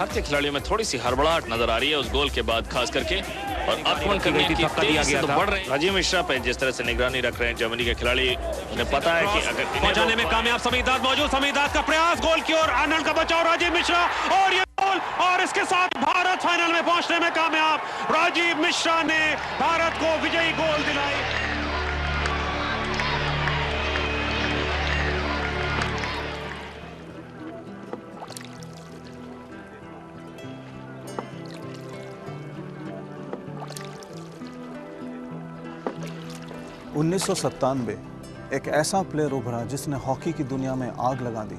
भारतीय खिलाड़ियों में थोड़ी सी हड़बड़ाहट नजर आ रही है उस गोल के बाद, खास करके और आक्रमण करने की तेजी से तो बढ़ रहे हैं। राजीव मिश्रा पे जिस तरह से निगरानी रख रहे हैं जर्मनी के खिलाड़ी, उन्हें पता है कि अगर पहुंचाने में कामयाब समीदाद मौजूद, समीदाद का प्रयास, गोल की ओर, आनंद का बचाव, राजीव मिश्रा और ये गोल, और इसके साथ भारत फाइनल में पहुंचने में कामयाब। राजीव मिश्रा ने भारत को विजयी गोल दिलाई। एक ऐसा प्लेयर उभरा जिसने हॉकी की दुनिया में आग लगा दी,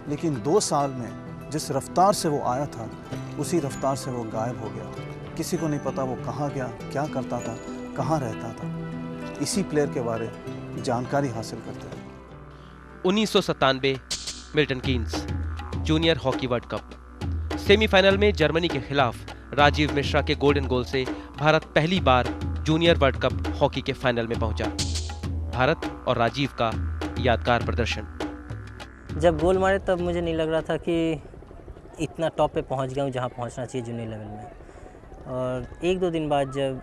लेकिन 2 साल में जिस रफ्तार से वो आया था उसी रफ्तार से वो गायब हो गया। किसी को नहीं पता वो कहाँ गया, क्या करता था, कहाँ रहता था। इसी प्लेयर के बारे में जानकारी हासिल करते हैं। 1997 Milton Keynes junior hockey world cup semifinal में जर्मनी के खिलाफ राजीव मिश्रा के गोल्डन गोल से भारत पहली बार जूनियर वर्ल्ड कप हॉकी के फाइनल में पहुंचा। भारत और राजीव का यादगार प्रदर्शन। जब गोल मारे तब मुझे नहीं लग रहा था कि इतना टॉप पे पहुंच गया हूँ जहाँ पहुंचना चाहिए जूनियर लेवल में। और 1-2 दिन बाद जब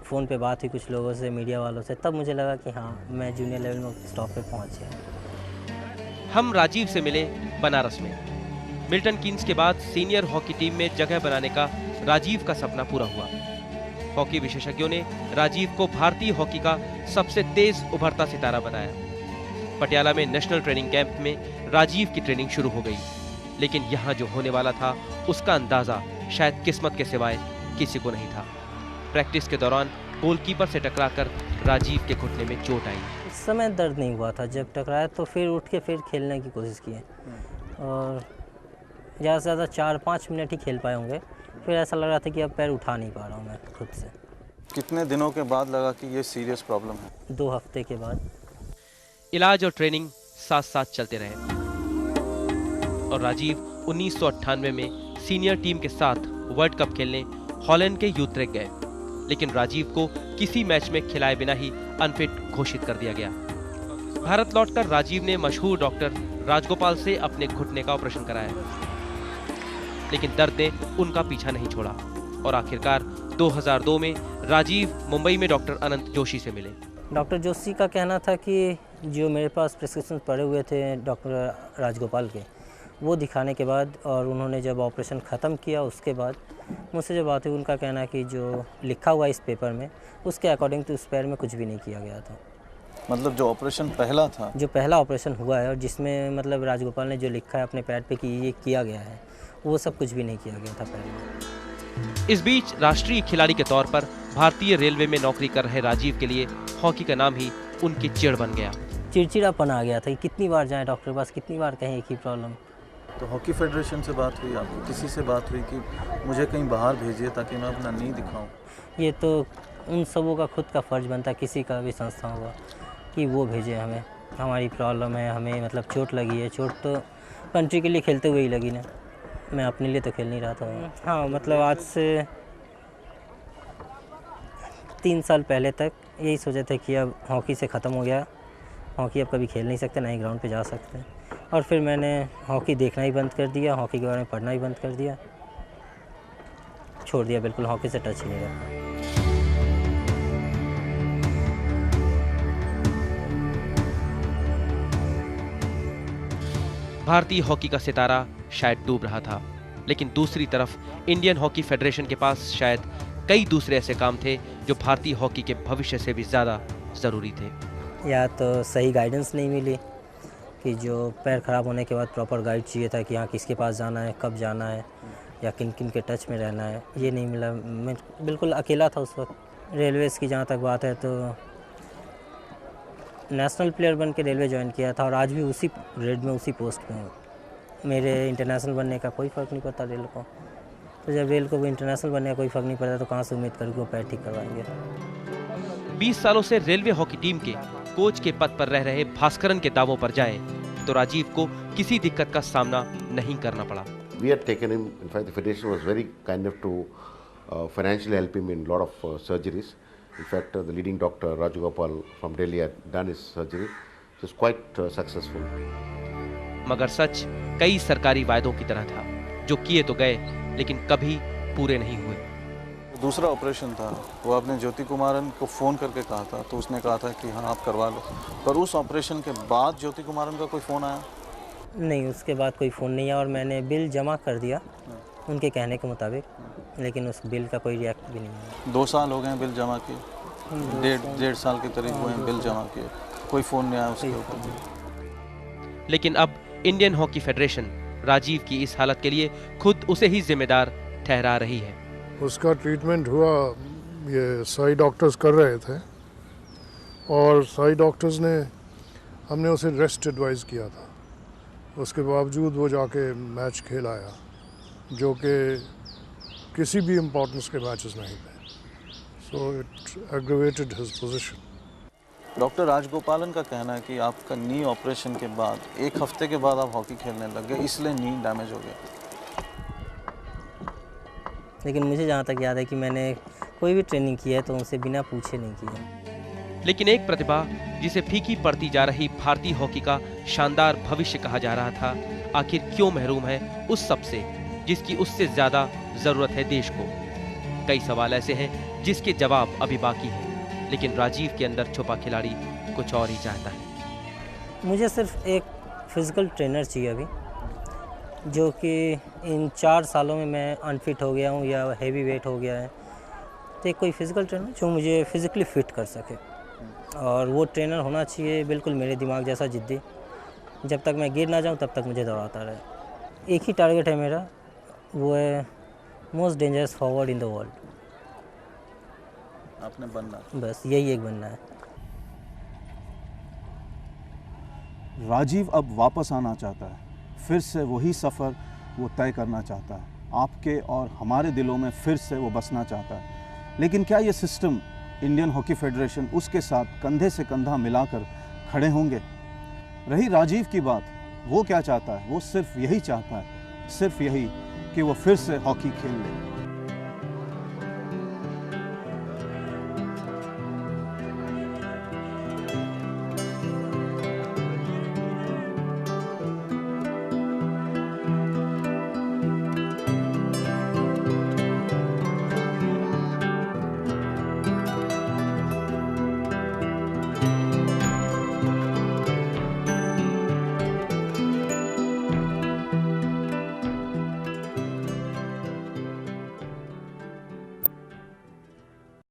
फ़ोन पे बात हुई कुछ लोगों से, मीडिया वालों से, तब मुझे लगा कि हाँ, मैं जूनियर लेवल में टॉप पे पहुंच गया। हम राजीव से मिले बनारस में। मिल्टन कीन्स के बाद सीनियर हॉकी टीम में जगह बनाने का राजीव का सपना पूरा हुआ। हॉकी विशेषज्ञों ने राजीव को भारतीय हॉकी का सबसे तेज उभरता सितारा बनाया। पटियाला में नेशनल ट्रेनिंग कैंप में राजीव की ट्रेनिंग शुरू हो गई, लेकिन यहाँ जो होने वाला था उसका अंदाजा शायद किस्मत के सिवाय किसी को नहीं था। प्रैक्टिस के दौरान गोलकीपर से टकराकर राजीव के घुटने में चोट आई। उस समय दर्द नहीं हुआ था, जब टकराया तो फिर उठ के फिर खेलने की कोशिश की और ज़्यादा से ज़्यादा 4-5 मिनट ही खेल पाए होंगे। फिर ऐसा लग रहा था कि अब पैर उठा नहीं पा रहा हूँ मैं खुद से। कितने दिनों के बाद लगा कि ये सीरियस प्रॉब्लम है? 2 हफ्ते के बाद। इलाज और ट्रेनिंग साथ साथ चलते रहे और राजीव 1998 में सीनियर टीम के साथ वर्ल्ड कप खेलने हॉलैंड के यूट्रेक्ट गए, लेकिन राजीव को किसी मैच में खिलाए बिना ही अनफिट घोषित कर दिया गया। भारत लौटकर राजीव ने मशहूर डॉक्टर राजगोपाल से अपने घुटने का ऑपरेशन कराया, लेकिन दर्द ने उनका पीछा नहीं छोड़ा और आखिरकार 2002 में राजीव मुंबई में डॉक्टर अनंत जोशी से मिले। डॉक्टर जोशी का कहना था कि जो मेरे पास प्रिस्क्रिप्शन पड़े हुए थे डॉक्टर राजगोपाल के, वो दिखाने के बाद और उन्होंने जब ऑपरेशन ख़त्म किया उसके बाद मुझसे जो बात हुई, उनका कहना है कि जो लिखा हुआ इस पेपर में उसके अकॉर्डिंग तो उस पैर में कुछ भी नहीं किया गया था। मतलब जो ऑपरेशन पहला था, जो पहला ऑपरेशन हुआ है और जिसमें मतलब राजगोपाल ने जो लिखा है अपने पैर पे कि ये किया गया है, वो सब कुछ भी नहीं किया गया था पैर में। इस बीच राष्ट्रीय खिलाड़ी के तौर पर भारतीय रेलवे में नौकरी कर रहे राजीव के लिए हॉकी का नाम ही उनकी चिढ़ बन गया। चिड़चिड़ापन आ गया था कि कितनी बार जाएं डॉक्टर के पास, कितनी बार कहें एक ही प्रॉब्लम। तो हॉकी फेडरेशन से बात हुई आपकी? किसी से बात हुई कि मुझे कहीं बाहर भेजिए ताकि मैं अपना नहीं दिखाऊं? ये तो उन सबों का खुद का फ़र्ज बनता है, किसी का भी संस्था होगा, कि वो भेजे हमें। हमारी प्रॉब्लम है, हमें मतलब चोट लगी है। चोट तो कंट्री के लिए खेलते हुए ही लगी ना, मैं अपने लिए तो खेल नहीं रहा था। हाँ, मतलब आज से 3 साल पहले तक यही सोचे थे कि अब हॉकी से ख़त्म हो गया, हॉकी अब कभी खेल नहीं सकते, ना ही ग्राउंड पे जा सकते। और फिर मैंने हॉकी देखना ही बंद कर दिया, हॉकी के बारे में पढ़ना ही बंद कर दिया, छोड़ दिया, बिल्कुल हॉकी से टच ही नहीं रखा। भारतीय हॉकी का सितारा शायद डूब रहा था, लेकिन दूसरी तरफ इंडियन हॉकी फेडरेशन के पास शायद कई दूसरे ऐसे काम थे जो भारतीय हॉकी के भविष्य से भी ज़्यादा ज़रूरी थे। या तो सही गाइडेंस नहीं मिली कि जो पैर ख़राब होने के बाद प्रॉपर गाइड चाहिए था कि हाँ किसके पास जाना है, कब जाना है या किन किन के टच में रहना है, ये नहीं मिला। मैं बिल्कुल अकेला था उस वक्त। रेलवेज़ की जहाँ तक बात है तो नेशनल प्लेयर बन के रेलवे ज्वाइन किया था और आज भी उसी ग्रेड में, उसी पोस्ट पे हूँ। मेरे इंटरनेशनल बनने का कोई फ़र्क नहीं पड़ता रेल को, तो जब रेल को भी इंटरनेशनल बनने का कोई फ़र्क नहीं पड़ता तो कहाँ से उम्मीद करूँ कि वो पैर ठीक करवाएंगे। 20 सालों से रेलवे हॉकी टीम के कोच के पद पर रह रहे भास्करन के दावों पर जाए तो राजीव को किसी दिक्कत का सामना नहीं करना पड़ा। We had taken him. In fact, the federation was very kind enough to financially help him in a lot of surgeries. In fact, the leading doctor Raju Gopal from Delhi had done his surgery. It was quite successful. मगर सच कई सरकारी वायदों की तरह था, जो किए तो गए लेकिन कभी पूरे नहीं हुए। दूसरा ऑपरेशन था, वो आपने ज्योति कुमारन को फ़ोन करके कहा था, तो उसने कहा था कि हाँ आप करवा लो, पर उस ऑपरेशन के बाद ज्योति कुमारन का कोई फ़ोन आया? नहीं, उसके बाद कोई फ़ोन नहीं आया और मैंने बिल जमा कर दिया उनके कहने के मुताबिक, लेकिन उस बिल का कोई रिएक्ट भी नहीं आया। 2 साल हो गए हैं बिल जमा किए, डेढ़ साल के करीब हुए हैं बिल जमा किए, कोई फ़ोन नहीं आया उसके ऊपर। लेकिन अब इंडियन हॉकी फेडरेशन राजीव की इस हालत के लिए खुद उसे ही जिम्मेदार ठहरा रही है। उसका ट्रीटमेंट हुआ, ये साई डॉक्टर्स कर रहे थे और साई डॉक्टर्स ने हमने उसे रेस्ट एडवाइस किया था, उसके बावजूद वो जाके मैच खेल आया जो कि किसी भी इम्पोर्टेंस के मैचेस नहीं थे, so it aggravated his position. Doctor Rajagopalan का कहना है कि आपका नी ऑपरेशन के बाद 1 हफ्ते के बाद आप हॉकी खेलने लग गए, इसलिए नी डैमेज हो गया। लेकिन मुझे जहाँ तक याद है कि मैंने कोई भी ट्रेनिंग की है तो उनसे बिना पूछे नहीं किया। लेकिन एक प्रतिभा जिसे फीकी पड़ती जा रही भारतीय हॉकी का शानदार भविष्य कहा जा रहा था, आखिर क्यों महरूम है उस सबसे जिसकी उससे ज्यादा जरूरत है देश को? कई सवाल ऐसे हैं जिसके जवाब अभी बाकी हैं, लेकिन राजीव के अंदर छुपा खिलाड़ी कुछ और ही चाहता है। मुझे सिर्फ एक फिज़िकल ट्रेनर चाहिए अभी, जो कि इन 4 सालों में मैं अनफिट हो गया हूँ या हेवी वेट हो गया है, तो एक कोई फिज़िकल ट्रेनर जो मुझे फिज़िकली फ़िट कर सके, और वो ट्रेनर होना चाहिए बिल्कुल मेरे दिमाग जैसा जिद्दी, जब तक मैं गिर ना जाऊँ तब तक मुझे दौड़ाता रहे। एक ही टारगेट है मेरा, वो है most dangerous forward in the world. आपने बनना, बस यही एक बनना है। राजीव अब वापस आना चाहता है, फिर से वही सफ़र वो तय करना चाहता है, आपके और हमारे दिलों में फिर से वो बसना चाहता है। लेकिन क्या ये सिस्टम, इंडियन हॉकी फेडरेशन उसके साथ कंधे से कंधा मिलाकर खड़े होंगे? रही राजीव की बात, वो क्या चाहता है? वो सिर्फ यही चाहता है, सिर्फ यही कि वो फिर से हॉकी खेल ले।